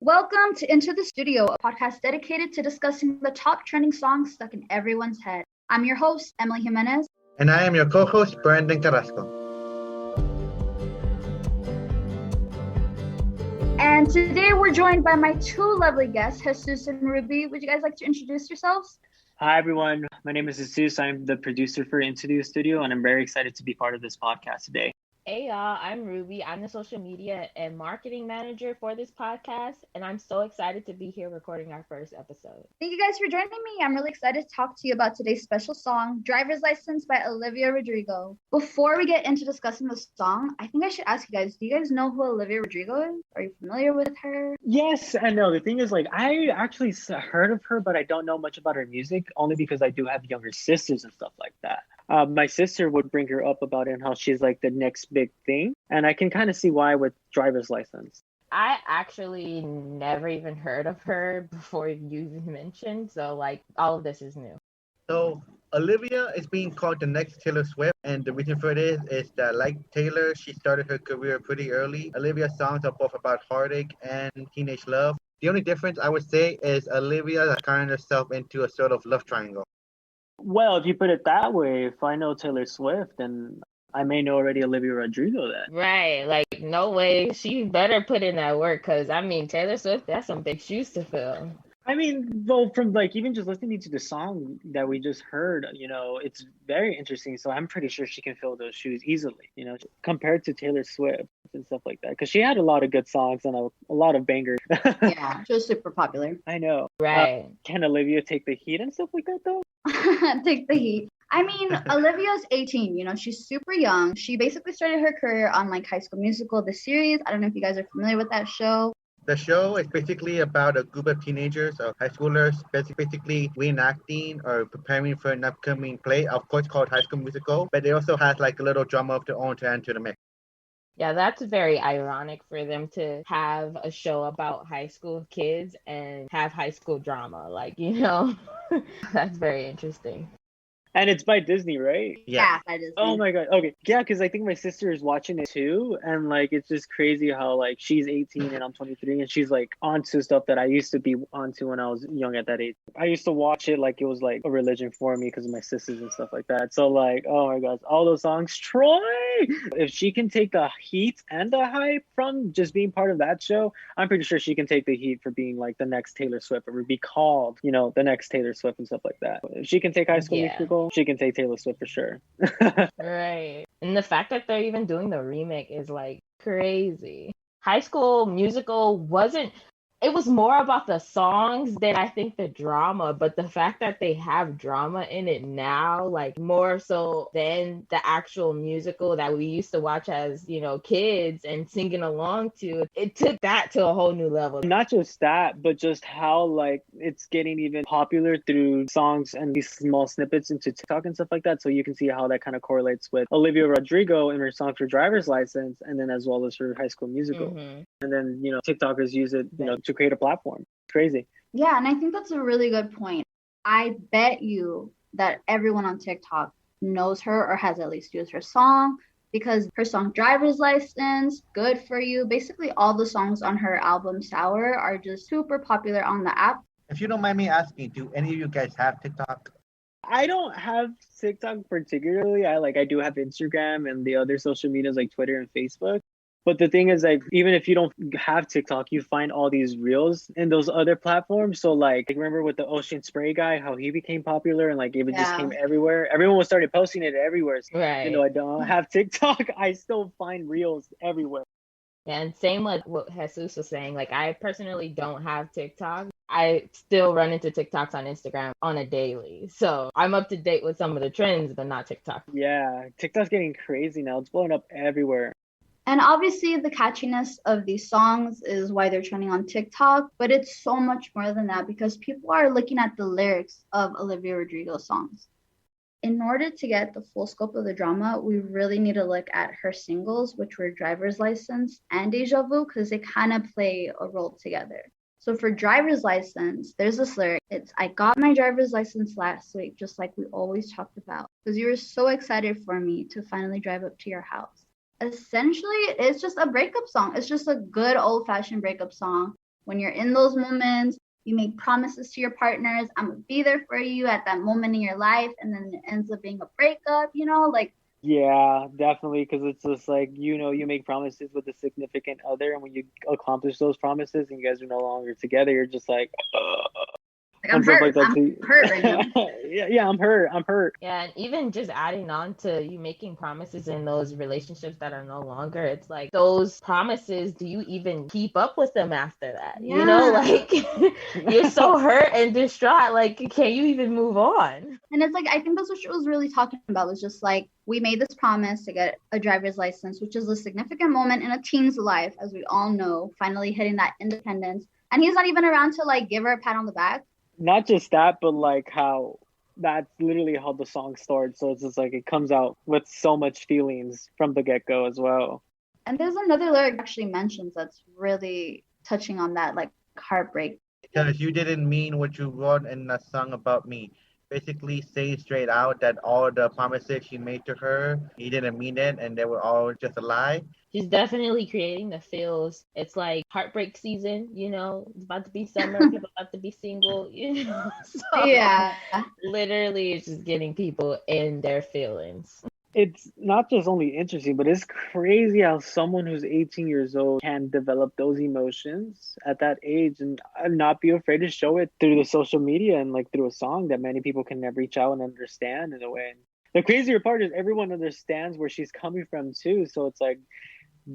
Welcome to Into the Studio, a podcast dedicated to discussing the top trending songs stuck in everyone's head. I'm your host, Emily Jimenez. And I am your co-host, Brandon Carrasco. And today we're joined by my two lovely guests, Jesus and Ruby. Would you guys like to introduce yourselves? Hi, everyone. My name is Jesus. I'm the producer for Into the Studio, and I'm very excited to be part of this podcast today. Hey y'all, I'm Ruby. I'm the social media and marketing manager for this podcast, and I'm so excited to be here recording our first episode. Thank you guys for joining me. I'm really excited to talk to you about today's special song, Driver's License by Olivia Rodrigo. Before we get into discussing the song, I think I should ask you guys, do you guys know who Olivia Rodrigo is? Are you familiar with her? Yes, I know. The thing is, I actually heard of her, but I don't know much about her music, only because I do have younger sisters and stuff like that. My sister would bring her up about it and how she's like the next big thing. And I can kind of see why with Driver's License. I actually never even heard of her before you even mentioned. So all of this is new. So Olivia is being called the next Taylor Swift. And the reason for this is that, like Taylor, she started her career pretty early. Olivia's songs are both about heartache and teenage love. The only difference I would say is Olivia turned herself into a sort of love triangle. Well, if you put it that way, if I know Taylor Swift, then I may know already Olivia Rodrigo then. Right. No way. She better put in that work because, Taylor Swift, that's some big shoes to fill. Well, from even just listening to the song that we just heard, it's very interesting. So I'm pretty sure she can fill those shoes easily, compared to Taylor Swift and stuff like that. Because she had a lot of good songs and a lot of bangers. Yeah, she was super popular. I know. Right. Can Olivia take the heat and stuff like that, though? Take the heat. Olivia's 18, she's super young. She basically started her career on High School Musical, the series. I don't know if you guys are familiar with that show. The show is basically about a group of teenagers or high schoolers basically reenacting or preparing for an upcoming play, of course called High School Musical, but they also have a little drama of their own to enter the mix. Yeah, that's very ironic for them to have a show about high school kids and have high school drama. That's very interesting. And it's by Disney, right? Yeah, by Disney. Oh my God. Okay. Yeah, because I think my sister is watching it too. And it's just crazy how she's 18 and I'm 23 and she's onto stuff that I used to be onto when I was young at that age. I used to watch it it was a religion for me because of my sisters and stuff like that. So oh my gosh, all those songs. Troy! If she can take the heat and the hype from just being part of that show, I'm pretty sure she can take the heat for being the next Taylor Swift or be called, the next Taylor Swift and stuff like that. If she can take High School Musical, she can take Taylor Swift for sure. Right. And the fact that they're even doing the remake is crazy. High School Musical it was more about the songs than I think the drama, but the fact that they have drama in it now, more so than the actual musical that we used to watch as, kids and singing along to, it took that to a whole new level. Not just that, but just how it's getting even popular through songs and these small snippets into TikTok and stuff like that. So you can see how that kind of correlates with Olivia Rodrigo in her song for Driver's License, and then as well as her High School Musical. Mm-hmm. And then, TikTokers use it, to create a platform. It's crazy. Yeah, and I think that's a really good point. I bet you that everyone on TikTok knows her or has at least used her song because her song Driver's License, Good For You, basically all the songs on her album Sour are just super popular on the app. If you don't mind me asking, do any of you guys have TikTok? I don't have TikTok particularly. I do have Instagram and the other social medias like Twitter and Facebook. But the thing is, even if you don't have TikTok, you find all these reels in those other platforms. So, remember with the Ocean Spray guy, how he became popular and it just came everywhere. Everyone was started posting it everywhere. So, right. Even though I don't have TikTok, I still find reels everywhere. And same like what Jesus was saying. I personally don't have TikTok. I still run into TikToks on Instagram on a daily. So I'm up to date with some of the trends, but not TikTok. Yeah, TikTok's getting crazy now. It's blowing up everywhere. And obviously the catchiness of these songs is why they're trending on TikTok, but it's so much more than that because people are looking at the lyrics of Olivia Rodrigo's songs. In order to get the full scope of the drama, we really need to look at her singles, which were Driver's License and Deja Vu, because they kind of play a role together. So for Driver's License, there's this lyric. It's, I got my driver's license last week, just like we always talked about, because you were so excited for me to finally drive up to your house. Essentially, it's just a breakup song. It's just a good old-fashioned breakup song. When you're in those moments, you make promises to your partners. I'm gonna be there for you at that moment in your life, and then it ends up being a breakup. Like. Yeah, definitely, because it's just like, you make promises with a significant other, and when you accomplish those promises and you guys are no longer together, you're just like, I'm hurt. I'm hurt right now. yeah, I'm hurt. Yeah, and even just adding on to you making promises in those relationships that are no longer, it's like those promises, do you even keep up with them after that? Yeah. Like you're so hurt and distraught, like can you even move on? And it's like, I think that's what she was really talking about, was just like, we made this promise to get a driver's license, which is a significant moment in a teen's life, as we all know, finally hitting that independence. And he's not even around to like give her a pat on the back. Not just that, but like how that's literally how the song starts. So it's just like it comes out with so much feelings from the get-go as well. And there's another lyric actually mentions that's really touching on that, like heartbreak. Because you didn't mean what you wrote in that song about me. Basically say straight out that all the promises she made to her, he didn't mean it, and they were all just a lie. She's definitely creating the feels. It's like heartbreak season, it's about to be summer, people about to be single, So yeah, literally it's just getting people in their feelings. It's not just only interesting, but it's crazy how someone who's 18 years old can develop those emotions at that age and not be afraid to show it through the social media and like through a song that many people can reach out and understand in a way. The crazier part is everyone understands where she's coming from too. So it's like,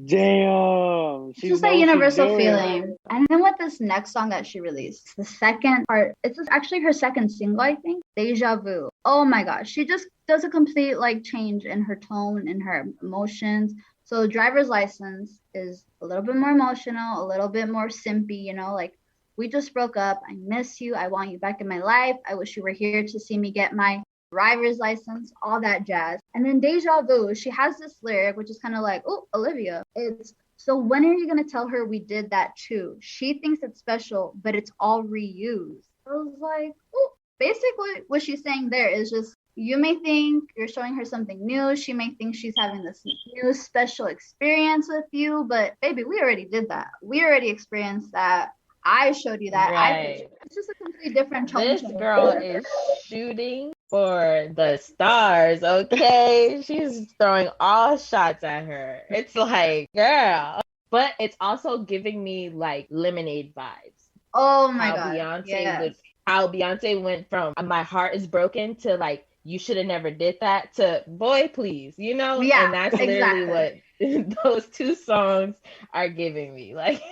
damn. It's just that universal feeling. And then with this next song that she released, the second part, it's actually her second single, I think, Deja Vu. Oh my gosh, she just does a complete like change in her tone, in her emotions. So driver's license is a little bit more emotional, a little bit more simpy, like, we just broke up, I miss you, I want you back in my life, I wish you were here to see me get my driver's license, all that jazz. And then Deja Vu, she has this lyric which is kind of like, oh, Olivia, it's, so when are you going to tell her we did that too? She thinks it's special, but it's all reused. I was like, oh, basically what she's saying there is just, you may think you're showing her something new, she may think she's having this new special experience with you, but baby, we already did that, we already experienced that, I showed you that. Right. It's just a completely different tone. This girl is shooting for the stars, okay? She's throwing all shots at her. It's like, girl. But it's also giving me like Lemonade vibes. Oh my God. How Beyonce went from my heart is broken to like, you should have never did that to boy, please, Yeah, and that's literally what those two songs are giving me. Like,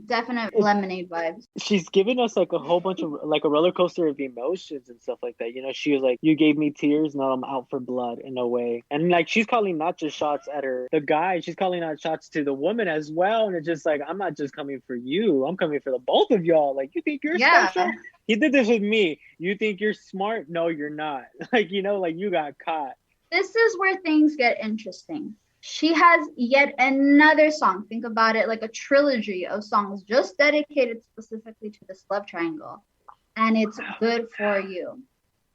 definite Lemonade vibes. She's giving us like a whole bunch of like a roller coaster of emotions and stuff like that. She was like, you gave me tears, now I'm out for blood in a way. And like she's calling not just shots at the guy, she's calling out shots to the woman as well. And it's just like, I'm not just coming for you, I'm coming for the both of y'all. Like, you think you're special? He did this with me. You think you're smart? No, you're not. Like, like you got caught. This is where things get interesting. She has yet another song. Think about it like a trilogy of songs just dedicated specifically to this love triangle. And it's Good For You.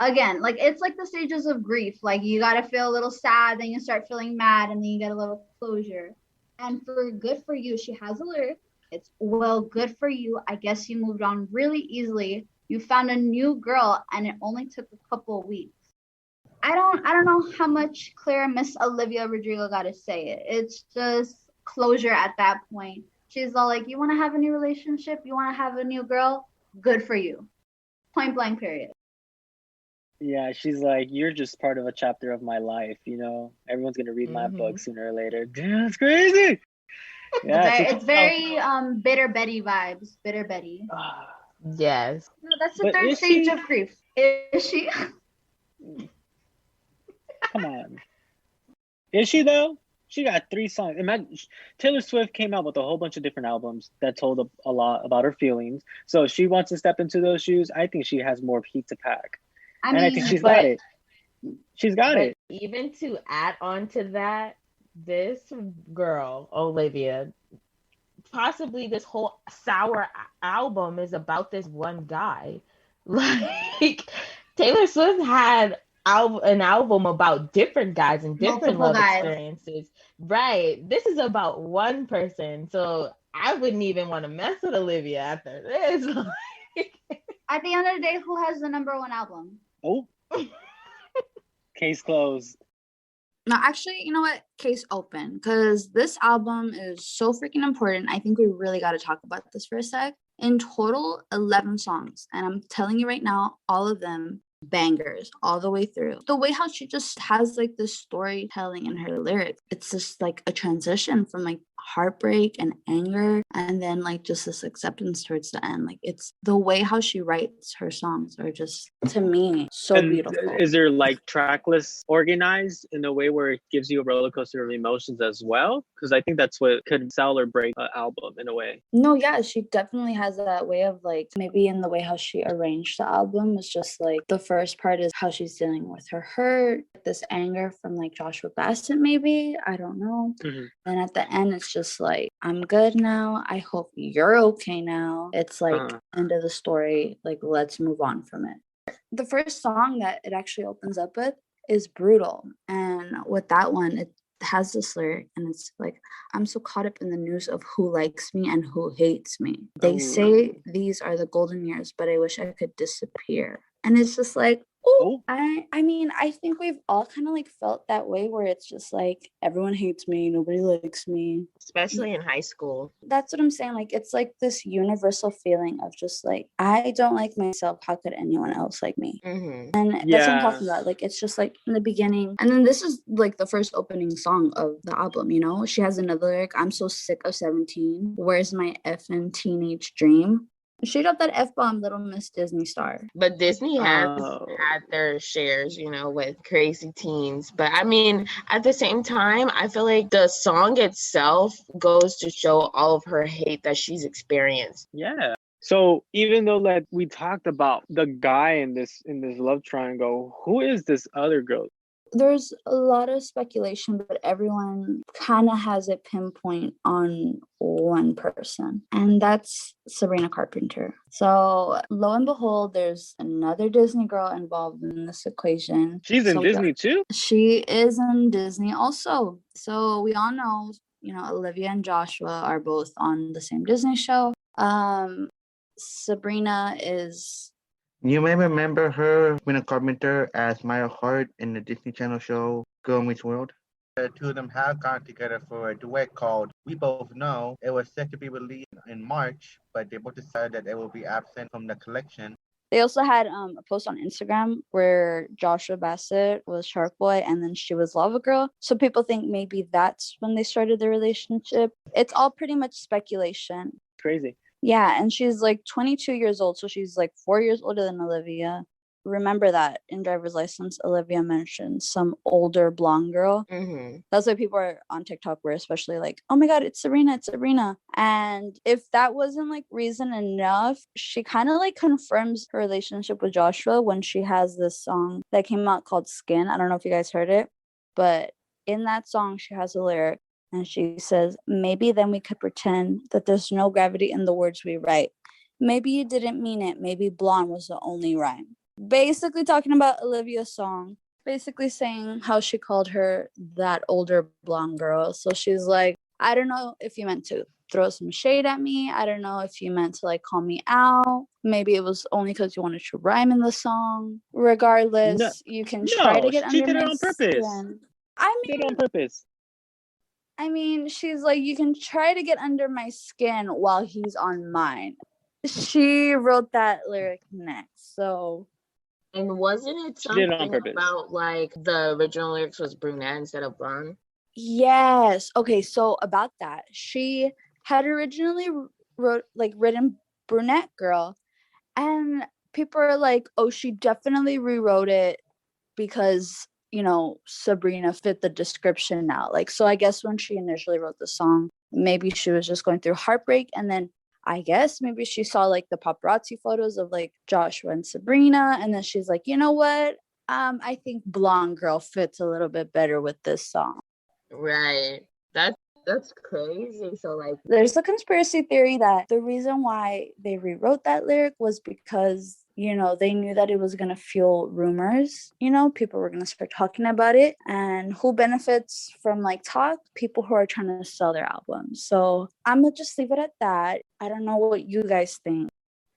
Again, like it's like the stages of grief. Like you got to feel a little sad, then you start feeling mad, and then you get a little closure. And for Good For You, she has a lyric. It's, well, good for you. I guess you moved on really easily. You found a new girl, and it only took a couple of weeks. I don't know how much clearer Miss Olivia Rodrigo got to say it. It's just closure at that point. She's all like, you want to have a new relationship? You want to have a new girl? Good for you. Point blank, period. Yeah, she's like, you're just part of a chapter of my life, Everyone's going to read my book sooner or later. Damn, that's crazy. Yeah, it's very Bitter Betty vibes. Bitter Betty. Yes. No, that's the third stage of grief. Is she? Come on. Is she though? She got 3 songs. Imagine, Taylor Swift came out with a whole bunch of different albums that told a lot about her feelings. So if she wants to step into those shoes, I think she has more heat to pack. I think she's got it. She's got it. Even to add on to that, this girl, Olivia, possibly this whole sour album is about this one guy. Like, Taylor Swift had an album about different guys and different love experiences. Right. This is about one person. So I wouldn't even want to mess with Olivia after this. At the end of the day, who has the #1 album? Oh, case closed. No, actually, you know what? Case open. Because this album is so freaking important. I think we really got to talk about this for a sec. In total, 11 songs. And I'm telling you right now, all of them bangers all the way through. The way how she just has like this storytelling in her lyrics, it's just like a transition from like heartbreak and anger and then like just this acceptance towards the end. Like it's the way how she writes her songs are just, to me, so And beautiful. is there like track lists organized in a way where it gives you a roller coaster of emotions as well? Because I think that's what could sell or break an album in a way. No, yeah, she definitely has that way of like, maybe in the way how she arranged the album is just like the first part is how she's dealing with her hurt, this anger from like Joshua Bassett, maybe, I don't know. Mm-hmm. And at the end, it's just like, I'm good now. I hope you're okay now. It's like end of the story. Like, let's move on from it. The first song that it actually opens up with is Brutal. And with that one, it has this lyric and it's like, I'm so caught up in the news of who likes me and who hates me. They say these are the golden years, but I wish I could disappear. And it's just like, oh, I mean, I think we've all kind of like felt that way where it's just like everyone hates me, nobody likes me. Especially in high school. That's what I'm saying. Like, it's like this universal feeling of just like, I don't like myself. How could anyone else like me? Mm-hmm. And that's what I'm talking about. Like, it's just like in the beginning. And then this is like the first opening song of the album, you know? She has another lyric, I'm so sick of 17. Where's my effing teenage dream? She dropped that F-bomb, Little Miss Disney Star. But Disney has had their shares, you know, with crazy teens. But I mean, at the same time, I feel like the song itself goes to show all of her hate that she's experienced. Yeah. So even though like we talked about the guy in this love triangle, who is this other girl? There's a lot of speculation, but everyone kind of has it pinpoint on one person, and that's Sabrina Carpenter. So lo and behold, there's another Disney girl involved in this equation. She's in Disney too? She is in Disney also. So we all know, you know, Olivia and Joshua are both on the same Disney show. Sabrina is... You may remember her, Sabrina Carpenter, as Maya Hart in the Disney Channel show Girl Meets World. The two of them have gone together for a duet called We Both Know. It was set to be released in March, but they both decided that it will be absent from the collection. They also had a post on Instagram where Joshua Bassett was Shark Boy and then she was Lava Girl. So people think maybe that's when they started their relationship. It's all pretty much speculation. Crazy. Yeah, and she's like 22 years old, so she's like 4 years older than Olivia. Remember that in driver's license, Olivia mentioned some older blonde girl. Mm-hmm. That's why people are on TikTok were especially like, oh my God, it's Sabrina, it's Sabrina. And if that wasn't like reason enough, she kind of like confirms her relationship with Joshua when she has this song that came out called Skin. I don't know if you guys heard it, but in that song, she has a lyric. And she says, maybe then we could pretend that there's no gravity in the words we write. Maybe you didn't mean it. Maybe blonde was the only rhyme. Basically talking about Olivia's song. Basically saying how she called her that older blonde girl. So she's like, I don't know if you meant to throw some shade at me. I don't know if you meant to like call me out. Maybe it was only because you wanted to rhyme in the song. Regardless, you can try to get under my skin. She did it on purpose. I mean, she's like, you can try to get under my skin while he's on mine. She wrote that lyric next, so. And wasn't it something about like the original lyrics was brunette instead of blonde? Yes. Okay, so about that, she had originally written brunette girl, and people are like, oh, she definitely rewrote it because, you know, Sabrina fit the description now. Like, so I guess when she initially wrote the song, maybe she was just going through heartbreak. And then I guess maybe she saw like the paparazzi photos of like Joshua and Sabrina. And then she's like, you know what? I think blonde girl fits a little bit better with this song. Right. That's crazy. So like there's a conspiracy theory that the reason why they rewrote that lyric was because you know, they knew that it was going to fuel rumors, you know, people were going to start talking about it. And who benefits from like talk? People who are trying to sell their albums. So I'm going to just leave it at that. I don't know what you guys think.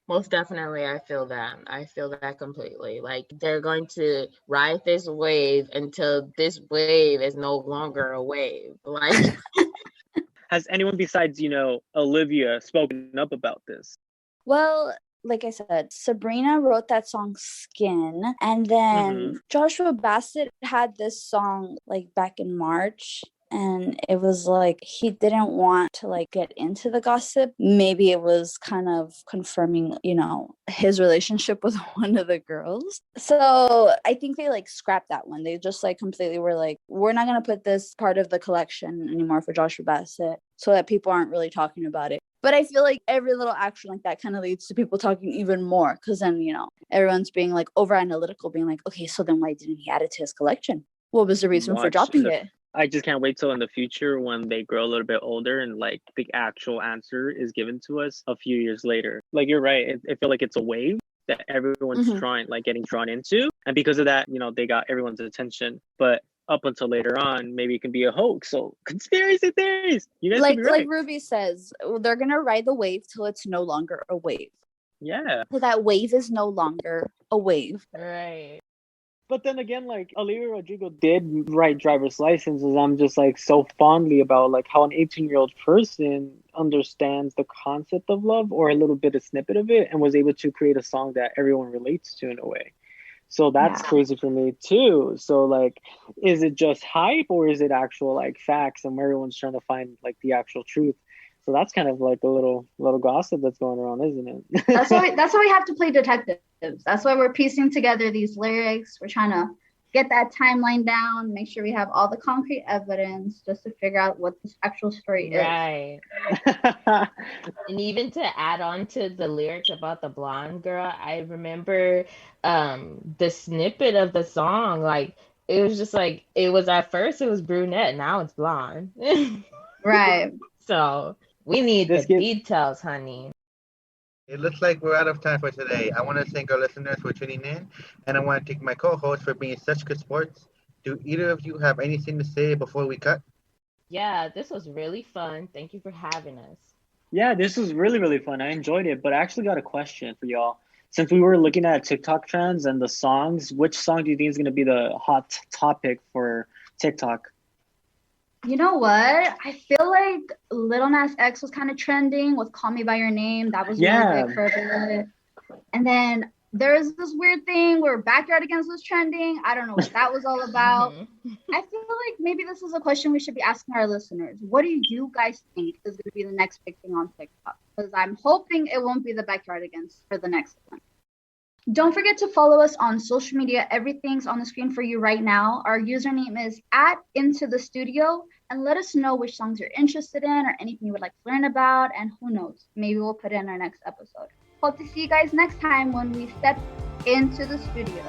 Most definitely, I feel that. I feel that completely. Like they're going to ride this wave until this wave is no longer a wave. Like, Has anyone besides, you know, Olivia spoken up about this? Well, like I said, Sabrina wrote that song Skin. And then Joshua Bassett had this song like back in March. And it was like he didn't want to like get into the gossip. Maybe it was kind of confirming, you know, his relationship with one of the girls. So I think they like scrapped that one. They just like completely were like, we're not going to put this part of the collection anymore for Joshua Bassett so that people aren't really talking about it. But I feel like every little action like that kind of leads to people talking even more because then, you know, everyone's being like over analytical, being like, okay, so then why didn't he add it to his collection? What was the reason for dropping it? I just can't wait till in the future when they grow a little bit older and like the actual answer is given to us a few years later. Like you're right. I feel like it's a wave that everyone's getting drawn into. And because of that, you know, they got everyone's attention. But up until later on, maybe it can be a hoax. So conspiracy theories. You guys could be right. Like Ruby says, they're going to ride the wave till it's no longer a wave. Yeah. So that wave is no longer a wave. right. But then again, like Olivia Rodrigo did write driver's licenses. I'm just like so fondly about like how an 18-year-old person understands the concept of love or a little bit of snippet of it and was able to create a song that everyone relates to in a way. So that's crazy for me too. So like, is it just hype or is it actual like facts and everyone's trying to find like the actual truth? So that's kind of like a little gossip that's going around, isn't it? That's why we have to play detectives. That's why we're piecing together these lyrics. We're trying to get that timeline down, make sure we have all the concrete evidence just to figure out what this actual story is. Right. And even to add on to the lyrics about the blonde girl, I remember the snippet of the song, like it was just like it was at first it was brunette, now it's blonde. Right. So we need the details, honey. It looks like we're out of time for today. I want to thank our listeners for tuning in, and I want to thank my co-host for being such good sports. Do either of you have anything to say before we cut? Yeah, this was really fun. Thank you for having us. Yeah, this was really, really fun. I enjoyed it, but I actually got a question for y'all. Since we were looking at TikTok trends and the songs, which song do you think is going to be the hot topic for TikTok? You know what? I feel like Lil Nas X was kind of trending with Call Me By Your Name. That was really big for a bit. And then there's this weird thing where Backyardigans was trending. I don't know what that was all about. I feel like maybe this is a question we should be asking our listeners. What do you guys think is going to be the next big thing on TikTok? Because I'm hoping it won't be the Backyardigans for the next one. Don't forget to follow us on social media. Everything's on the screen for you right now. Our username is @IntoTheStudio. And let us know which songs you're interested in or anything you would like to learn about. And who knows, maybe we'll put it in our next episode. Hope to see you guys next time when we step into the studio.